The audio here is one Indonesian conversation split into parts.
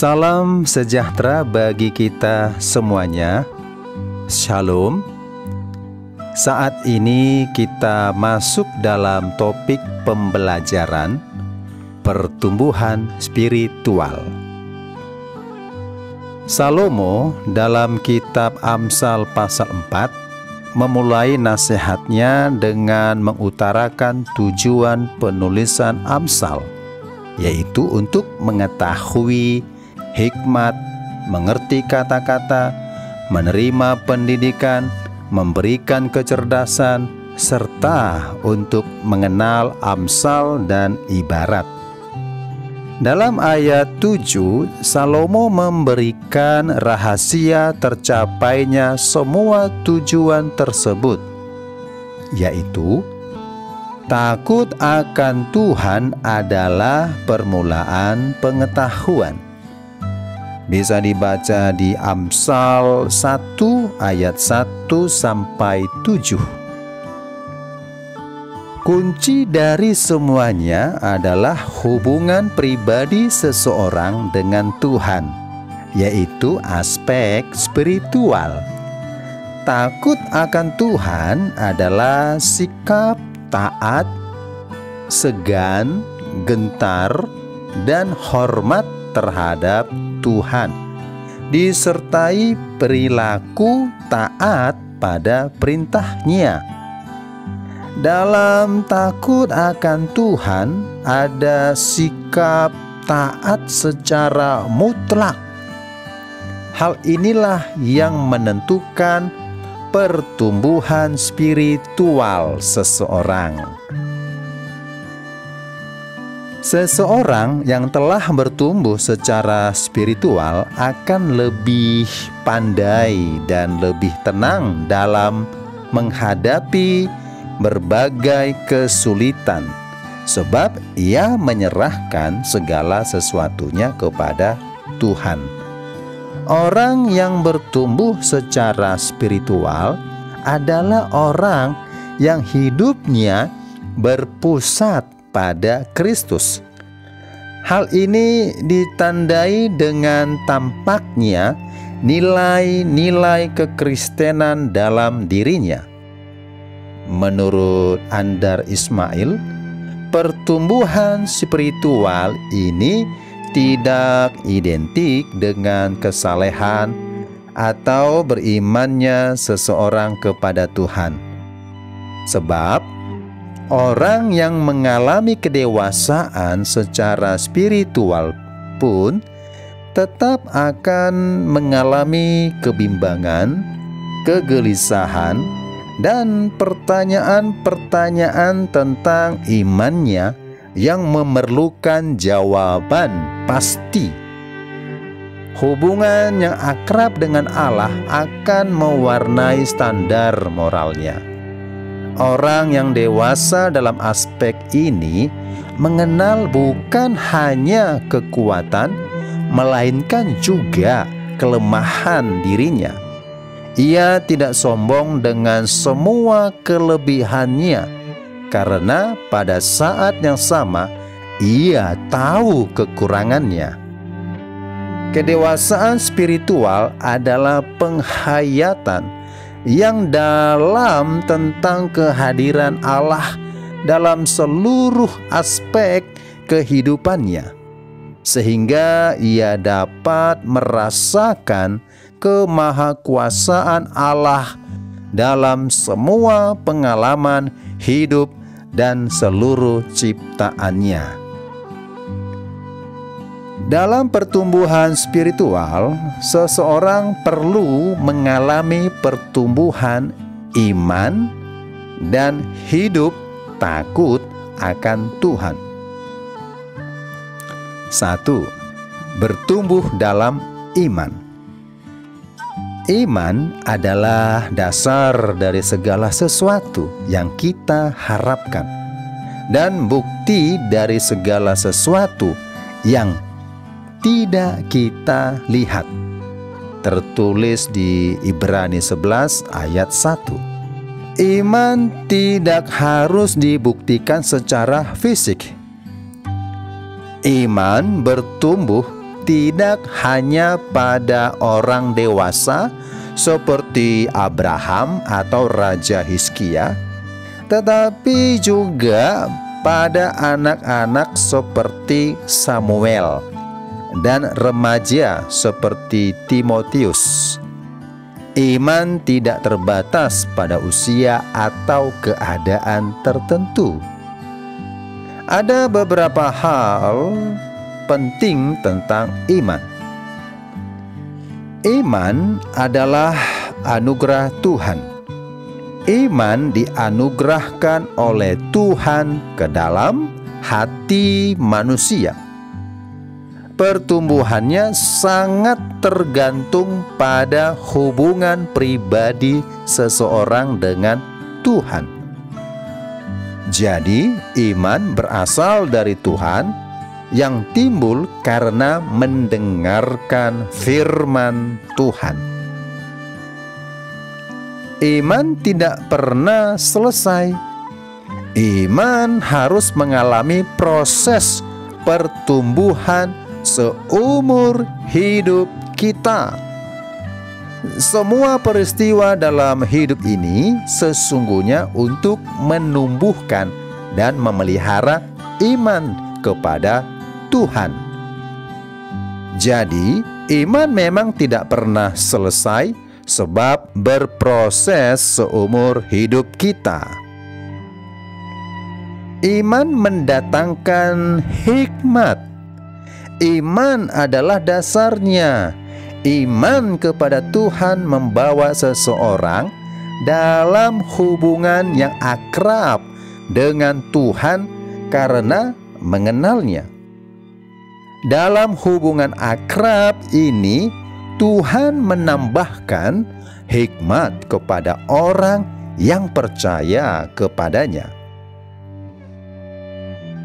Salam sejahtera bagi kita semuanya. Shalom. Saat ini kita masuk dalam topik pembelajaran pertumbuhan spiritual. Salomo dalam kitab Amsal pasal 4 memulai nasihatnya dengan mengutarakan tujuan penulisan Amsal, yaitu untuk mengetahui hikmat, mengerti kata-kata, menerima pendidikan, memberikan kecerdasan, serta untuk mengenal amsal dan ibarat. Dalam ayat 7, Salomo memberikan rahasia tercapainya semua tujuan tersebut, yaitu takut akan Tuhan adalah permulaan pengetahuan. Bisa dibaca di Amsal 1 ayat 1 sampai 7. Kunci dari semuanya adalah hubungan pribadi seseorang dengan Tuhan, yaitu aspek spiritual. Takut akan Tuhan adalah sikap taat, segan, gentar, dan hormat terhadap Tuhan, disertai perilaku taat pada perintah-Nya. Dalam takut akan Tuhan ada sikap taat secara mutlak. Hal inilah yang menentukan pertumbuhan spiritual seseorang. Seseorang yang telah bertumbuh secara spiritual akan lebih pandai dan lebih tenang dalam menghadapi berbagai kesulitan, sebab ia menyerahkan segala sesuatunya kepada Tuhan. Orang yang bertumbuh secara spiritual adalah orang yang hidupnya berpusat pada Kristus. Hal ini ditandai dengan tampaknya nilai-nilai kekristenan dalam dirinya. Menurut Andar Ismail, pertumbuhan spiritual ini tidak identik dengan kesalehan atau berimannya seseorang kepada Tuhan. Sebab orang yang mengalami kedewasaan secara spiritual pun tetap akan mengalami kebimbangan, kegelisahan, dan pertanyaan-pertanyaan tentang imannya yang memerlukan jawaban pasti. Hubungan yang akrab dengan Allah akan mewarnai standar moralnya. Orang yang dewasa dalam aspek ini mengenal bukan hanya kekuatan, melainkan juga kelemahan dirinya. Ia tidak sombong dengan semua kelebihannya, karena pada saat yang sama ia tahu kekurangannya. Kedewasaan spiritual adalah penghayatan yang dalam tentang kehadiran Allah dalam seluruh aspek kehidupannya, sehingga ia dapat merasakan kemahakuasaan Allah dalam semua pengalaman hidup dan seluruh ciptaannya. Dalam pertumbuhan spiritual, seseorang perlu mengalami pertumbuhan iman dan hidup takut akan Tuhan. 1. Bertumbuh dalam iman. Iman adalah dasar dari segala sesuatu yang kita harapkan dan bukti dari segala sesuatu yang tidak kita lihat. Tertulis di Ibrani 11 ayat 1. Iman tidak harus dibuktikan secara fisik. Iman bertumbuh tidak hanya pada orang dewasa seperti Abraham atau Raja Hizkia, tetapi juga pada anak-anak seperti Samuel dan remaja seperti Timotius. Iman tidak terbatas pada usia atau keadaan tertentu. Ada beberapa hal penting tentang iman. Iman adalah anugerah Tuhan. Iman dianugerahkan oleh Tuhan ke dalam hati manusia. Pertumbuhannya sangat tergantung pada hubungan pribadi seseorang dengan Tuhan. Jadi, iman berasal dari Tuhan yang timbul karena mendengarkan firman Tuhan. Iman tidak pernah selesai. Iman harus mengalami proses pertumbuhan seumur hidup kita. Semua peristiwa dalam hidup ini sesungguhnya untuk menumbuhkan dan memelihara iman kepada Tuhan. Jadi, iman memang tidak pernah selesai sebab berproses seumur hidup kita. Iman mendatangkan hikmat. Iman adalah dasarnya. Iman kepada Tuhan membawa seseorang dalam hubungan yang akrab dengan Tuhan karena mengenalnya. Dalam hubungan akrab ini, Tuhan menambahkan hikmat kepada orang yang percaya kepadanya.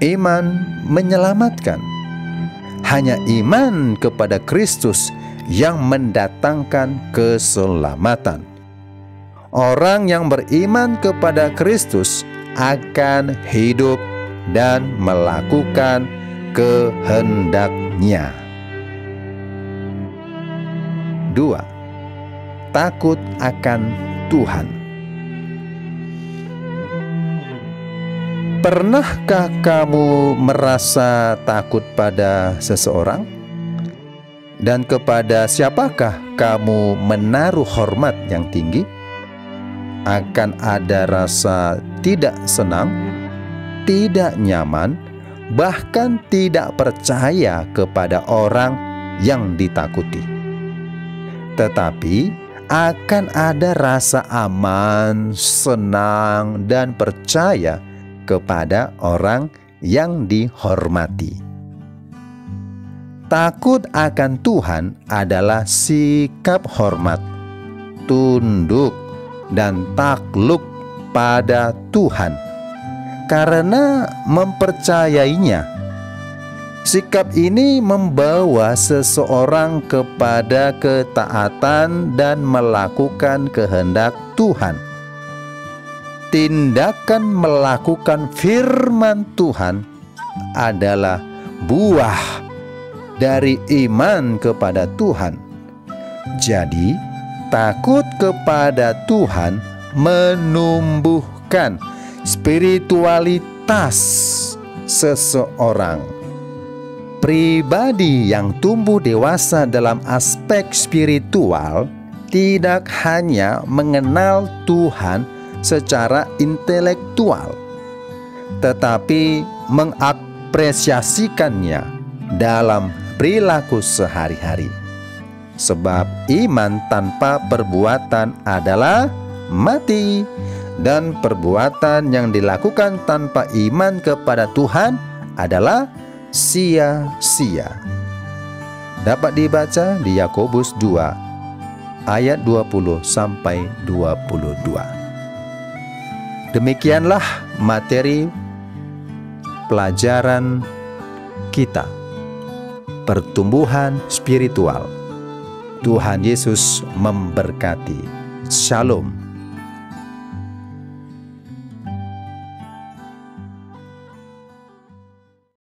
Iman menyelamatkan. Hanya iman kepada Kristus yang mendatangkan keselamatan. Orang yang beriman kepada Kristus akan hidup dan melakukan kehendak-Nya. 2. Takut akan Tuhan. Pernahkah kamu merasa takut pada seseorang? Dan kepada siapakah kamu menaruh hormat yang tinggi? Akan ada rasa tidak senang, tidak nyaman, bahkan tidak percaya kepada orang yang ditakuti. Tetapi akan ada rasa aman, senang, dan percaya kepada orang yang dihormati. Takut akan Tuhan adalah sikap hormat, tunduk, dan takluk pada Tuhan karena mempercayainya. Sikap ini membawa seseorang kepada ketaatan dan melakukan kehendak Tuhan. Tindakan melakukan firman Tuhan adalah buah dari iman kepada Tuhan. Jadi, takut kepada Tuhan menumbuhkan spiritualitas seseorang. Pribadi yang tumbuh dewasa dalam aspek spiritual tidak hanya mengenal Tuhan secara intelektual, tetapi mengapresiasikannya dalam perilaku sehari-hari. Sebab iman tanpa perbuatan adalah mati, dan perbuatan yang dilakukan tanpa iman kepada Tuhan adalah sia-sia. Dapat dibaca di Yakobus 2 ayat 20 sampai 22. Demikianlah materi pelajaran kita, pertumbuhan spiritual. Tuhan Yesus memberkati. Shalom.